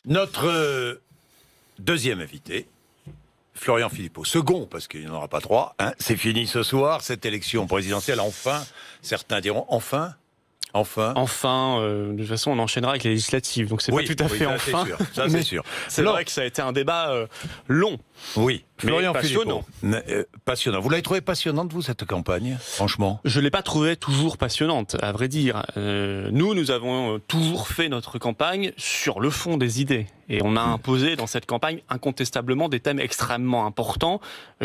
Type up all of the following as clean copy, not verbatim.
Notre deuxième invité, Florian Philippot. Second, parce qu'il n'y en aura pas trois. Hein. C'est fini ce soir, cette élection présidentielle. Enfin, certains diront enfin. Enfin, de toute façon, on enchaînera avec les législatives, donc c'est pas tout à fait ça, enfin. Ça, c'est sûr. C'est vrai que ça a été un débat long. Oui, Florian passionnant. Passionnant. Vous l'avez trouvé passionnante, vous, cette campagne, franchement? Je l'ai pas trouvée toujours passionnante, à vrai dire. Nous avons toujours fait notre campagne sur le fond des idées. Et on a imposé dans cette campagne incontestablement des thèmes extrêmement importants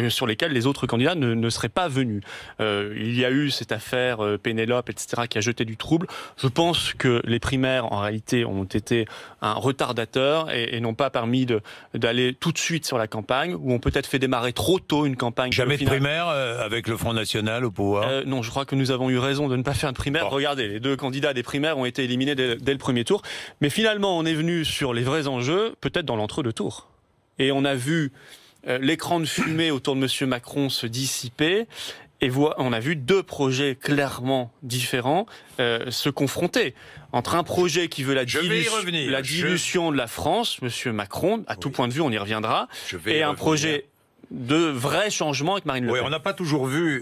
sur lesquels les autres candidats ne seraient pas venus. Il y a eu cette affaire Pénélope, etc., qui a jeté du trouble. Je pense que les primaires, en réalité, ont été un retardateur et n'ont pas permis d'aller tout de suite sur la campagne, où on peut-être fait démarrer trop tôt une campagne. Jamais de primaire avec le Front National au pouvoir? Non, je crois que nous avons eu raison de ne pas faire de primaire. Bon. Regardez, les deux candidats des primaires ont été éliminés dès le premier tour. Mais finalement, on est venu sur les vrais enjeux, peut-être dans l'entre-deux tours. Et on a vu l'écran de fumée autour de M. Macron se dissiper. Et on a vu deux projets clairement différents se confronter. Entre un projet qui veut la dilution de la France, M. Macron, à tout point de vue, on y reviendra, et un projet de vrai changement avec Marine Le Pen. Oui, on n'a pas toujours vu,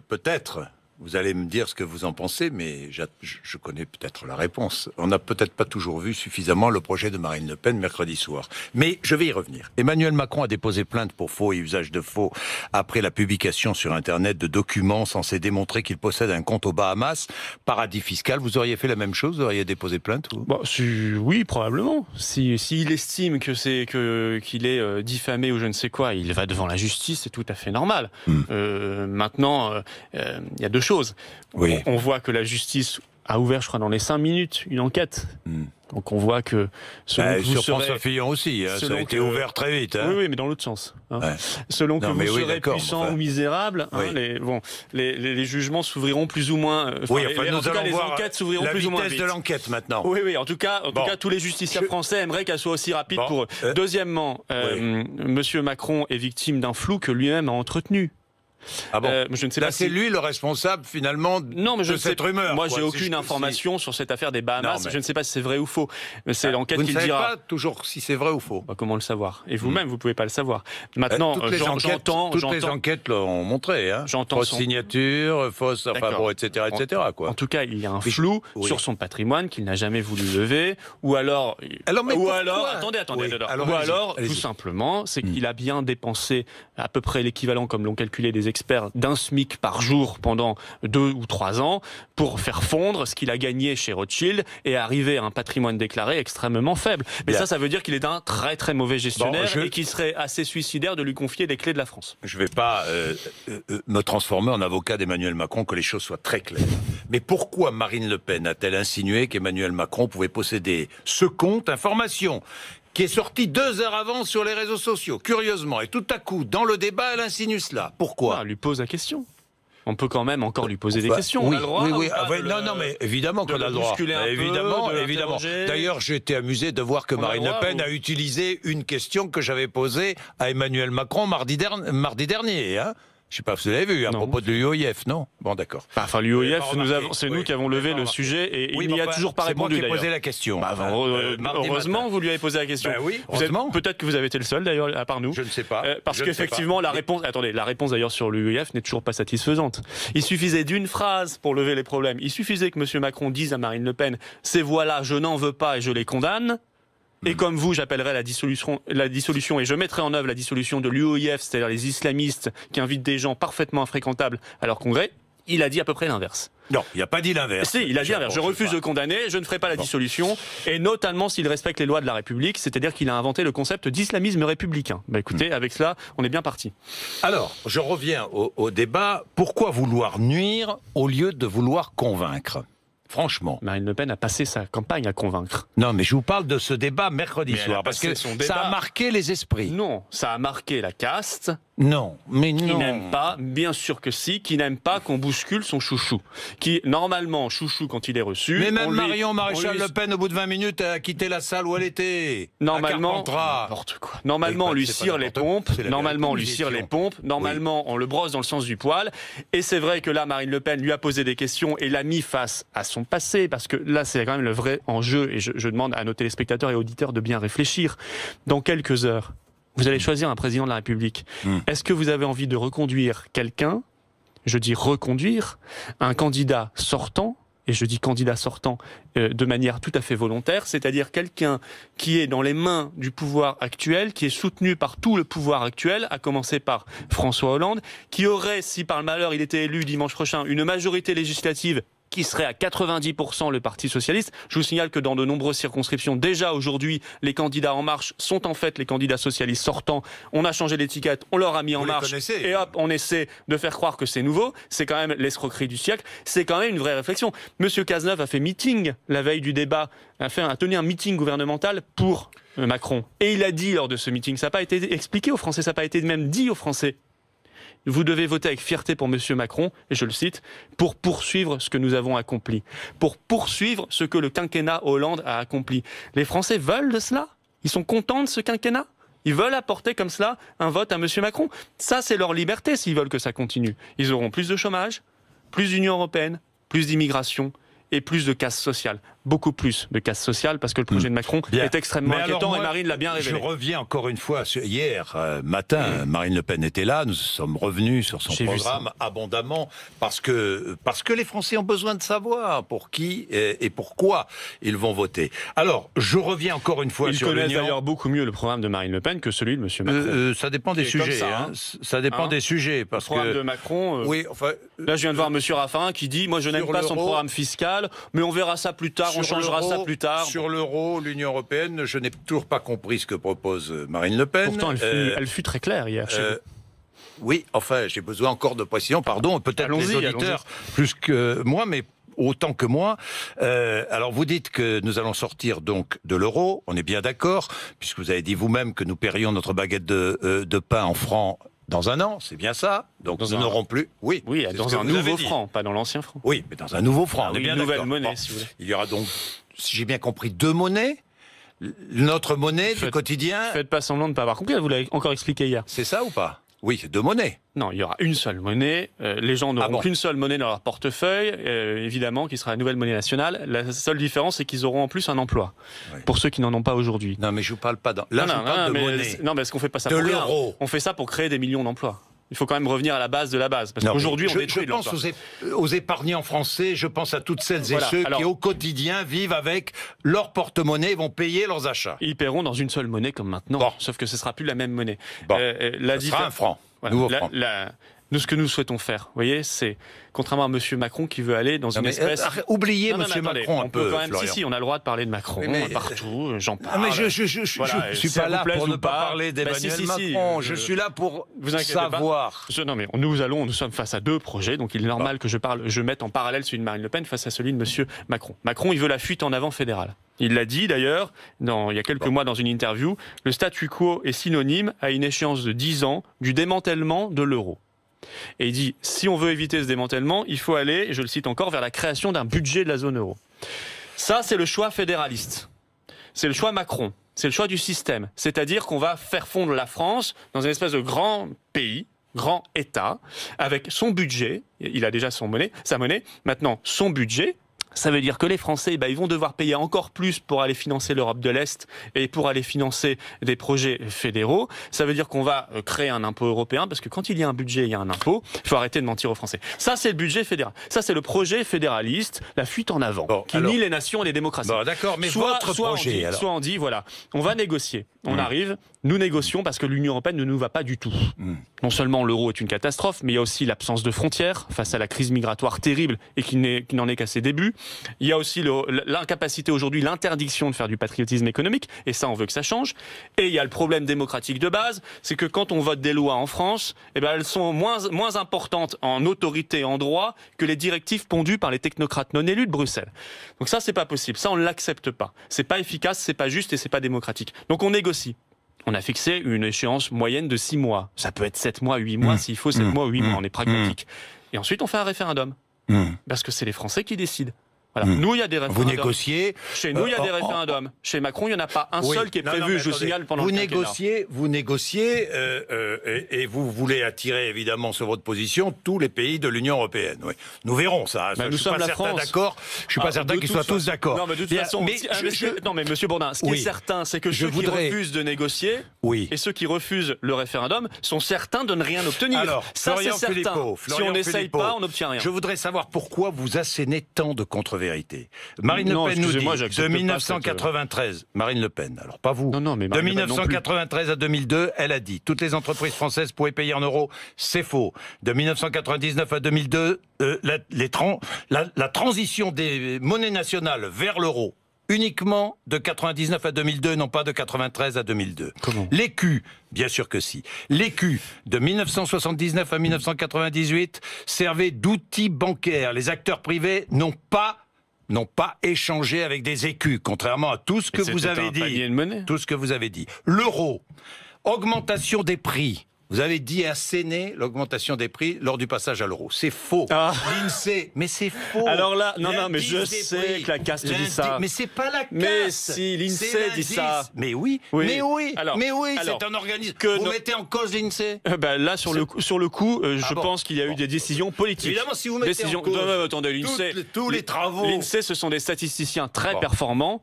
peut-être... Vous allez me dire ce que vous en pensez, mais je connais peut-être la réponse. On n'a peut-être pas toujours vu suffisamment le projet de Marine Le Pen mercredi soir. Mais je vais y revenir. Emmanuel Macron a déposé plainte pour faux et usage de faux après la publication sur Internet de documents censés démontrer qu'il possède un compte aux Bahamas, paradis fiscal. Vous auriez fait la même chose? Vous auriez déposé plainte ou... Oui, probablement. S'il estime qu'il est diffamé ou je ne sais quoi, il va devant la justice, c'est tout à fait normal. Maintenant, il y a deux choses. Oui. On voit que la justice a ouvert, je crois, dans les 5 minutes, une enquête. Donc on voit que... sur François Fillon aussi, ça a été ouvert très vite. Hein. Oui, mais dans l'autre sens. Hein. Ouais. Selon que vous serez puissant ou misérable, les jugements s'ouvriront plus ou moins... les enquêtes s'ouvriront plus ou moins vite. La vitesse de l'enquête maintenant. Oui, en tout cas, tous les justiciables français aimeraient qu'elle soit aussi rapide pour eux. Deuxièmement, Monsieur Macron est victime d'un flou que lui-même a entretenu. Ah bon je ne sais pas c'est lui le responsable finalement de cette rumeur. Moi, j'ai aucune information sur cette affaire des Bahamas. Je ne sais pas si c'est vrai ou faux. C'est l'enquête qui le dira. Vous ne savez pas toujours si c'est vrai ou faux. Comment le savoir? Et vous-même, vous ne pouvez pas le savoir. Maintenant, toutes les enquêtes l'ont montré. Hein. Fausse signature, fausse, etc. Quoi. En tout cas, il y a un flou sur son patrimoine qu'il n'a jamais voulu lever. Ou alors, attendez. Tout simplement, c'est qu'il a bien dépensé à peu près l'équivalent, comme l'ont calculé des experts, d'un SMIC par jour pendant 2 ou 3 ans pour faire fondre ce qu'il a gagné chez Rothschild et arriver à un patrimoine déclaré extrêmement faible. Mais ça veut dire qu'il est un très très mauvais gestionnaire et qu'il serait assez suicidaire de lui confier les clés de la France. Je ne vais pas me transformer en avocat d'Emmanuel Macron, que les choses soient très claires. Mais pourquoi Marine Le Pen a-t-elle insinué qu'Emmanuel Macron pouvait posséder ce compte information qui est sorti 2 heures avant sur les réseaux sociaux, curieusement, et tout à coup, dans le débat, elle insinue cela. Pourquoi? Elle lui pose la question. On peut quand même encore lui poser des questions. Oui, on a le droit, non, mais évidemment qu'on a le droit. Évidemment. D'ailleurs, j'ai été amusé de voir que Marine Le Pen a utilisé une question que j'avais posée à Emmanuel Macron mardi dernier. Hein. Je ne sais pas si vous l'avez vu, à propos de l'UOIF, non? Bon, d'accord. Enfin, l'UOIF, c'est nous qui avons levé le sujet et il n'y a toujours pas répondu. C'est moi qui ai posé la question. Heureusement, vous lui avez posé la question. Oui, heureusement. Peut-être que vous avez été le seul, d'ailleurs, à part nous. Je ne sais pas. Parce qu'effectivement, la réponse d'ailleurs sur l'UOIF n'est toujours pas satisfaisante. Il suffisait d'une phrase pour lever les problèmes. Il suffisait que M. Macron dise à Marine Le Pen « Ces voix-là, je n'en veux pas et je les condamne ». Et comme vous, j'appellerai la dissolution et je mettrai en œuvre la dissolution de l'UOIF, c'est-à-dire les islamistes qui invitent des gens parfaitement infréquentables à leur congrès. Il a dit à peu près l'inverse. Non, il n'a pas dit l'inverse. Si, il a dit l'inverse. Je refuse de condamner, je ne ferai pas la dissolution, et notamment s'il respecte les lois de la République, c'est-à-dire qu'il a inventé le concept d'islamisme républicain. Écoutez, avec cela, on est bien parti. Alors, je reviens au débat. Pourquoi vouloir nuire au lieu de vouloir convaincre ? Franchement. Marine Le Pen a passé sa campagne à convaincre. Non, mais je vous parle de ce débat mercredi soir, parce que ça a marqué les esprits. Non, ça a marqué la caste, Non, mais non. Qui n'aime pas, bien sûr que si, qui n'aime pas qu'on bouscule son chouchou. Qui, normalement, chouchou, quand il est reçu... Mais même Marion Maréchal Le Pen, au bout de 20 minutes, a quitté la salle où elle était. Normalement, n'importe quoi. Normalement, on lui cire les pompes. Normalement, on lui cire les pompes. Normalement, on le brosse dans le sens du poil. Et c'est vrai que là, Marine Le Pen lui a posé des questions et l'a mis face à son passé, parce que là, c'est quand même le vrai enjeu. Et je demande à nos téléspectateurs et auditeurs de bien réfléchir. Dans quelques heures, vous allez choisir un président de la République. Est-ce que vous avez envie de reconduire quelqu'un, je dis reconduire, un candidat sortant, et je dis candidat sortant de manière tout à fait volontaire, c'est-à-dire quelqu'un qui est dans les mains du pouvoir actuel, qui est soutenu par tout le pouvoir actuel, à commencer par François Hollande, qui aurait, si par le malheur il était élu dimanche prochain, une majorité législative qui serait à 90% le Parti Socialiste. Je vous signale que dans de nombreuses circonscriptions, déjà aujourd'hui, les candidats En Marche sont en fait les candidats socialistes sortants. On a changé l'étiquette, on leur a mis En Marche, et hop, on essaie de faire croire que c'est nouveau. C'est quand même l'escroquerie du siècle. C'est quand même une vraie réflexion. Monsieur Cazeneuve a fait meeting la veille du débat, a tenu un meeting gouvernemental pour Macron. Et il a dit lors de ce meeting, ça n'a pas été expliqué aux Français, ça n'a pas été même dit aux Français. Vous devez voter avec fierté pour M. Macron, et je le cite, pour poursuivre ce que nous avons accompli, pour poursuivre ce que le quinquennat Hollande a accompli. Les Français veulent de cela? Ils sont contents de ce quinquennat? Ils veulent apporter comme cela un vote à M. Macron? Ça, c'est leur liberté s'ils veulent que ça continue. Ils auront plus de chômage, plus d'Union européenne, plus d'immigration et plus de casse sociale. Beaucoup plus de casse sociale, parce que le projet de Macron est extrêmement inquiétant, et Marine l'a bien révélé. Je reviens encore une fois, hier matin, Marine Le Pen était là, nous sommes revenus sur son programme abondamment, parce que les Français ont besoin de savoir pour qui et pourquoi ils vont voter. Alors, je reviens encore une fois sur l'Union. Ils connaissent d'ailleurs beaucoup mieux le programme de Marine Le Pen que celui de M. Macron. Ça dépend des sujets. Ça dépend des sujets. Parce le programme de Macron, oui, enfin, là je viens de voir M. Raffarin qui dit « Moi je n'aime pas son programme fiscal, mais on verra ça plus tard, on changera ça plus tard. » Sur l'euro, l'Union européenne, je n'ai toujours pas compris ce que propose Marine Le Pen. Pourtant, elle fut très claire hier. Oui, enfin, j'ai besoin encore de précision, pardon, peut-être les auditeurs plus que moi, mais autant que moi. Alors, vous dites que nous allons sortir donc de l'euro, on est bien d'accord, puisque vous avez dit vous-même que nous paierions notre baguette de pain en francs dans un an, c'est bien ça. Donc nous n'aurons plus... Oui, dans un nouveau franc, pas dans l'ancien franc. Oui, mais dans un nouveau franc, on est bien d'accord. Une nouvelle monnaie, si vous voulez. Il y aura donc, si j'ai bien compris, deux monnaies. Notre monnaie du quotidien... Faites pas semblant de ne pas avoir compris, vous l'avez encore expliqué hier. C'est ça ou pas? Oui, c'est deux monnaies. Non, il y aura une seule monnaie. Les gens n'auront qu'une seule monnaie dans leur portefeuille, évidemment, qui sera la nouvelle monnaie nationale. La seule différence, c'est qu'ils auront en plus un emploi, pour ceux qui n'en ont pas aujourd'hui. Non, mais je vous parle pas de monnaie. Non, mais est-ce qu'on fait pas ça pour l'euro? On fait ça pour créer des millions d'emplois. Il faut quand même revenir à la base de la base. Parce qu'aujourd'hui, on détruit l'emploi. Je pense aux épargnants français, je pense à toutes celles et ceux qui, au quotidien, vivent avec leur porte-monnaie et vont payer leurs achats. Ils paieront dans une seule monnaie comme maintenant, sauf que ce ne sera plus la même monnaie. Ce sera un franc, nouveau franc. Nous, ce que nous souhaitons faire, vous voyez, c'est, contrairement à M. Macron qui veut aller dans une espèce... Oubliez M. Macron un peu, on peut quand même, Florian. si, on a le droit de parler de Macron partout, j'en parle. Mais je suis pas là pour ne pas parler d'Emmanuel Macron, je suis là pour savoir. Non, mais nous sommes face à deux projets, donc il est normal que je mette en parallèle celui de Marine Le Pen face à celui de M. Macron. Macron, il veut la fuite en avant fédérale. Il l'a dit d'ailleurs, il y a quelques mois dans une interview, le statu quo est synonyme à une échéance de 10 ans du démantèlement de l'euro. Et il dit, si on veut éviter ce démantèlement, il faut aller, et je le cite encore, vers la création d'un budget de la zone euro. Ça, c'est le choix fédéraliste. C'est le choix Macron. C'est le choix du système. C'est-à-dire qu'on va faire fondre la France dans une espèce de grand pays, grand État, avec son budget. Il a déjà sa monnaie. Maintenant, son budget. Ça veut dire que les Français, ils vont devoir payer encore plus pour aller financer l'Europe de l'Est et pour aller financer des projets fédéraux. Ça veut dire qu'on va créer un impôt européen, parce que quand il y a un budget, il y a un impôt. Il faut arrêter de mentir aux Français. Ça, c'est le budget fédéral. Ça, c'est le projet fédéraliste, la fuite en avant, qui nie les nations et les démocraties. D'accord, mais votre projet, soit on dit, voilà, on va négocier. On arrive, nous négocions parce que l'Union européenne ne nous va pas du tout. Non seulement l'euro est une catastrophe, mais il y a aussi l'absence de frontières face à la crise migratoire terrible et qui n'en est qu'à ses débuts. Il y a aussi l'incapacité aujourd'hui, l'interdiction de faire du patriotisme économique, et ça, on veut que ça change. Et il y a le problème démocratique de base, c'est que quand on vote des lois en France, elles sont moins importantes en autorité, en droit, que les directives pondues par les technocrates non élus de Bruxelles. Donc ça, c'est pas possible. Ça, on ne l'accepte pas. C'est pas efficace, c'est pas juste et c'est pas démocratique. Donc on négocie. on a fixé une échéance moyenne de 6 mois. Ça peut être 7 mois, 8 mois, s'il faut 7 mois ou 8 mois, on est pragmatique. Et ensuite, on fait un référendum. Parce que c'est les Français qui décident. Voilà. Nous, il y a des référendums. Vous négociez. Chez nous, il y a des référendums. Chez Macron, il n'y en a pas un seul qui est prévu, je vous signale, pendant le quinquennat. Vous négociez et vous voulez attirer évidemment sur votre position tous les pays de l'Union européenne. Oui. Nous verrons ça. Je ne suis pas certain d'accord. Je suis pas certain qu'ils soient tous d'accord. Non, mais de toute façon, non, mais Monsieur Bourdin, ce qui est certain, c'est que ceux qui refusent de négocier et ceux qui refusent le référendum sont certains de ne rien obtenir. Alors, ça, c'est certain. Si on n'essaye pas, on n'obtient rien. Je voudrais savoir pourquoi vous assénez tant de contre-vérités. Marine Le Pen nous dit de 1993, Marine Le Pen, alors pas vous, de 1993 à 2002, elle a dit toutes les entreprises françaises pouvaient payer en euros, c'est faux. De 1999 à 2002, la transition des monnaies nationales vers l'euro, uniquement de 99 à 2002, non pas de 93 à 2002. L'écu, bien sûr que si. L'écu, de 1979 à 1998, servait d'outil bancaire. Les acteurs privés n'ont pas échangé avec des écus, contrairement à tout ce que vous avez dit. Tout ce que vous avez dit. L'euro, augmentation des prix. Vous avez dit asséner l'augmentation des prix lors du passage à l'euro. C'est faux. L'INSEE, mais c'est faux. Alors là, non, mais je sais que la caste dit ça. Mais c'est pas la caste. Mais si, l'INSEE dit ça. Mais oui. Alors, c'est un organisme. Vous mettez en cause l'INSEE. Là, sur le coup, je pense qu'il y a eu des décisions politiques. Évidemment, si vous mettez en cause attendez, l'INSEE, tous les travaux. L'INSEE, ce sont des statisticiens très performants.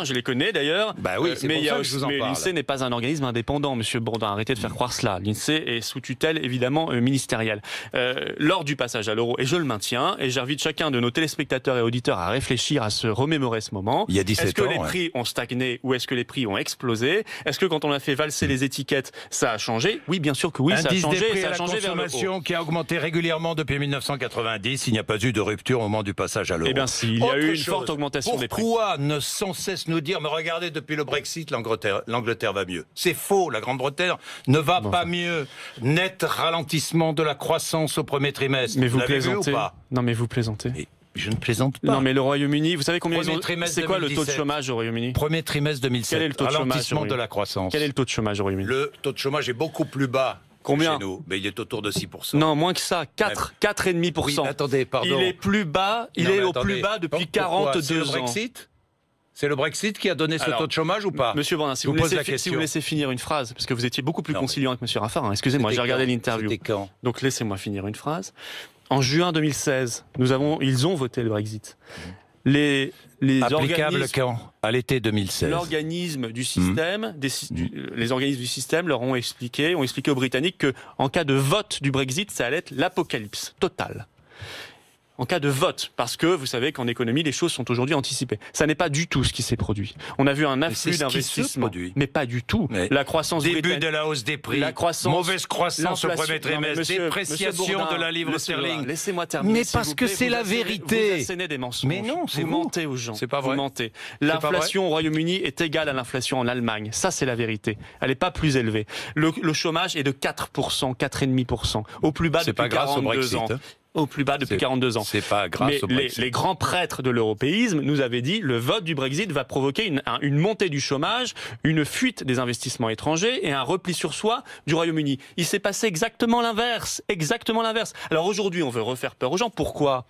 Je les connais d'ailleurs. Oui, c'est pour ça que je vous en parle. L'INSEE n'est pas un organisme indépendant, Monsieur Bourdin. Arrêtez de faire croire cela. L'INSEE est sous tutelle évidemment ministérielle lors du passage à l'euro, et je le maintiens, et j'invite chacun de nos téléspectateurs et auditeurs à réfléchir, à se remémorer ce moment. Il y a 17 ans. Est-ce que les prix ont stagné ou est-ce que les prix ont explosé? Est-ce que quand on a fait valser les étiquettes, ça a changé? Oui, bien sûr que oui, ça a changé. Indice des prix à la consommation qui a augmenté régulièrement depuis 1990. Il n'y a pas eu de rupture au moment du passage à l'euro. Eh bien si, il y a eu une forte augmentation des prix. Pourquoi ne sans cesse nous dire, mais regardez, depuis le Brexit, l'Angleterre va mieux? C'est faux, la Grande-Bretagne ne va pas mieux. Net ralentissement de la croissance au premier trimestre. Mais vous plaisantez. Non, mais vous plaisantez. Et je ne plaisante pas. Non, mais le Royaume-Uni, vous savez combien ils ont... C'est quoi le taux de chômage au Royaume-Uni? Premier trimestre 2007. Quel est le taux de chômage? Ralentissement de la croissance. Quel est le taux de chômage au Royaume-Uni? Le taux de chômage est beaucoup plus bas. Combien? Chez nous, mais il est autour de 6%. Non, moins que ça, 4,5%. Oui, attendez, pardon. Il est plus bas, au plus bas depuis 42 ans. C'est le Brexit qui a donné ce taux de chômage ou pas? Monsieur Bourdin, si vous me laissez finir une phrase, parce que vous étiez beaucoup plus conciliant avec Monsieur Raffarin. Excusez-moi, j'ai regardé l'interview. Donc laissez-moi finir une phrase. En juin 2016, ils ont voté le Brexit. Applicable quand? À l'été 2016. L'organisme du système, les organismes du système leur ont expliqué aux Britanniques que, en cas de vote du Brexit, ça allait être l'apocalypse totale. En cas de vote, parce que vous savez qu'en économie, les choses sont aujourd'hui anticipées. Ça n'est pas du tout ce qui s'est produit. On a vu un afflux d'investissements, mais pas du tout. La croissance début de la hausse des prix, mauvaise croissance au premier trimestre, dépréciation de la livre sterling. Laissez-moi terminer. Mais parce que c'est la vérité. Vous assénez des mensonges. Mais non, vous mentez aux gens. C'est pas vrai. Vous mentez. L'inflation au Royaume-Uni est égale à l'inflation en Allemagne. Ça, c'est la vérité. Elle n'est pas plus élevée. Le chômage est de 4%, 4,5%, au plus bas depuis 42 ans. Au plus bas depuis 42 ans. C'est pas grâce au Brexit. Les grands prêtres de l'européisme nous avaient dit le vote du Brexit va provoquer une montée du chômage, une fuite des investissements étrangers et un repli sur soi du Royaume-Uni. Il s'est passé exactement l'inverse. Exactement l'inverse. Alors aujourd'hui, on veut refaire peur aux gens. Pourquoi?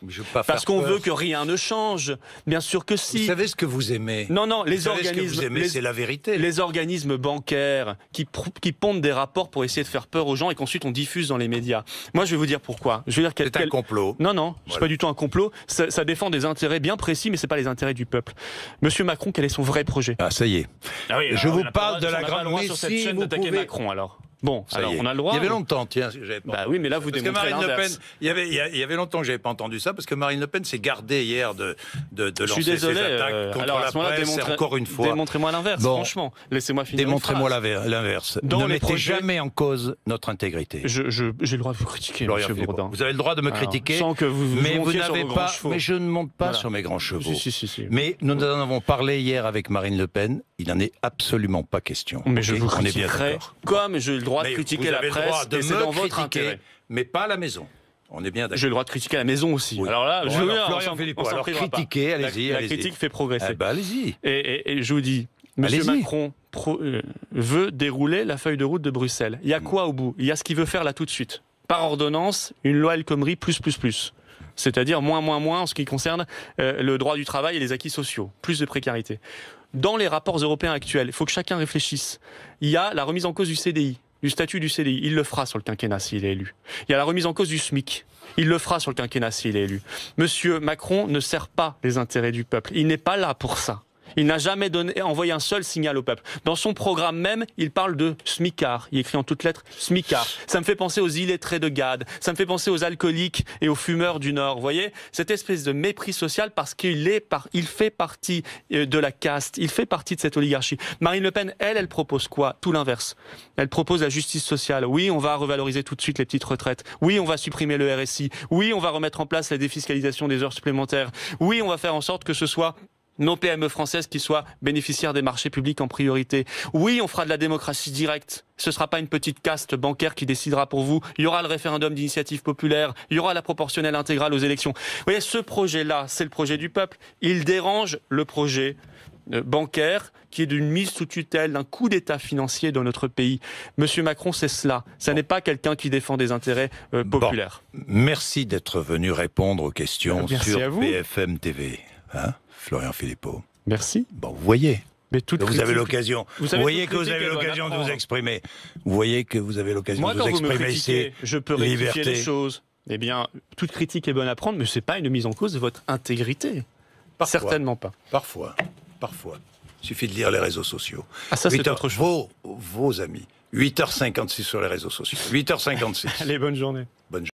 Parce qu'on veut que rien ne change. Bien sûr que si. Vous savez ce que vous aimez? Non, les organismes. Ce que vous aimez, c'est la vérité. Les organismes bancaires qui pondent des rapports pour essayer de faire peur aux gens et qu'ensuite on diffuse dans les médias. Moi, je vais vous dire pourquoi. Je vais dire complot. Non, c'est pas du tout un complot. Ça défend des intérêts bien précis, mais c'est pas les intérêts du peuple. Monsieur Macron, quel est son vrai projet? Ah, ça y est. Je vous parle de la grande sur cette chaîne d'attaquer Macron, alors. Bon, alors on a le droit. Il y avait longtemps, tiens, j'avais pas. Bah oui, mais là vous démontrez l'inverse. Il y avait longtemps que j'avais pas entendu ça parce que Marine Le Pen s'est gardée hier de lancer ses attaques contre la presse. Encore une fois, démontrez-moi l'inverse. Franchement, laissez-moi finir. Démontrez-moi l'inverse. Ne mettez jamais en cause notre intégrité. J'ai le droit de vous critiquer, Monsieur Bourdin. Vous avez le droit de me critiquer, sans que vous n'avez pas. Mais je ne monte pas sur mes grands chevaux. Mais nous en avons parlé hier avec Marine Le Pen. Il n'en est absolument pas question. Mais je vous critiquerai comme j'ai le droit de critiquer la presse, et c'est dans votre intérêt. Mais pas à la maison. On est bien d'accord. J'ai le droit de critiquer à la maison aussi. Oui. Alors là, Florian Philippot, alors critiquez, allez-y. La critique fait progresser. Allez-y. Et je vous dis, Monsieur Macron, veut dérouler la feuille de route de Bruxelles. Il y a quoi au bout? Il y a ce qu'il veut faire là tout de suite. Par ordonnance, une loi El Khomri plus. C'est-à-dire moins en ce qui concerne le droit du travail et les acquis sociaux. Plus de précarité. Dans les rapports européens actuels, il faut que chacun réfléchisse. Il y a la remise en cause du CDI, du statut du CDI. Il le fera sur le quinquennat s'il est élu. Il y a la remise en cause du SMIC. Il le fera sur le quinquennat s'il est élu. Monsieur Macron ne sert pas les intérêts du peuple. Il n'est pas là pour ça. Il n'a jamais envoyé un seul signal au peuple. Dans son programme même, il parle de smicard. Il écrit en toutes lettres smicard. Ça me fait penser aux illettrés de Gade. Ça me fait penser aux alcooliques et aux fumeurs du Nord. Vous voyez, cette espèce de mépris social parce qu'il fait partie de la caste. Il fait partie de cette oligarchie. Marine Le Pen, elle propose quoi? Tout l'inverse. Elle propose la justice sociale. Oui, on va revaloriser tout de suite les petites retraites. Oui, on va supprimer le RSI. Oui, on va remettre en place la défiscalisation des heures supplémentaires. Oui, on va faire en sorte que ce soit nos PME françaises qui soient bénéficiaires des marchés publics en priorité. Oui, on fera de la démocratie directe. Ce ne sera pas une petite caste bancaire qui décidera pour vous. Il y aura le référendum d'initiative populaire. Il y aura la proportionnelle intégrale aux élections. Vous voyez, ce projet-là, c'est le projet du peuple. Il dérange le projet bancaire qui est d'une mise sous tutelle, d'un coup d'État financier dans notre pays. Monsieur Macron, c'est cela. Ça n'est pas quelqu'un qui défend des intérêts populaires. Bon, merci d'être venu répondre aux questions sur BFM TV. Florian Philippot. Merci. Bon, vous voyez. Mais vous avez l'occasion. Vous voyez que vous avez l'occasion de vous exprimer. Vous voyez que vous avez l'occasion de vous exprimer ici. Je peux rectifier les choses. Eh bien, toute critique est bonne à prendre, mais ce n'est pas une mise en cause de votre intégrité. Parfois. Certainement pas. Parfois. Il suffit de lire les réseaux sociaux. Ah, ça, c'est autre chose. Vos amis. 8h56 sur les réseaux sociaux. 8h56. Allez, bonne journée. Bonne journée.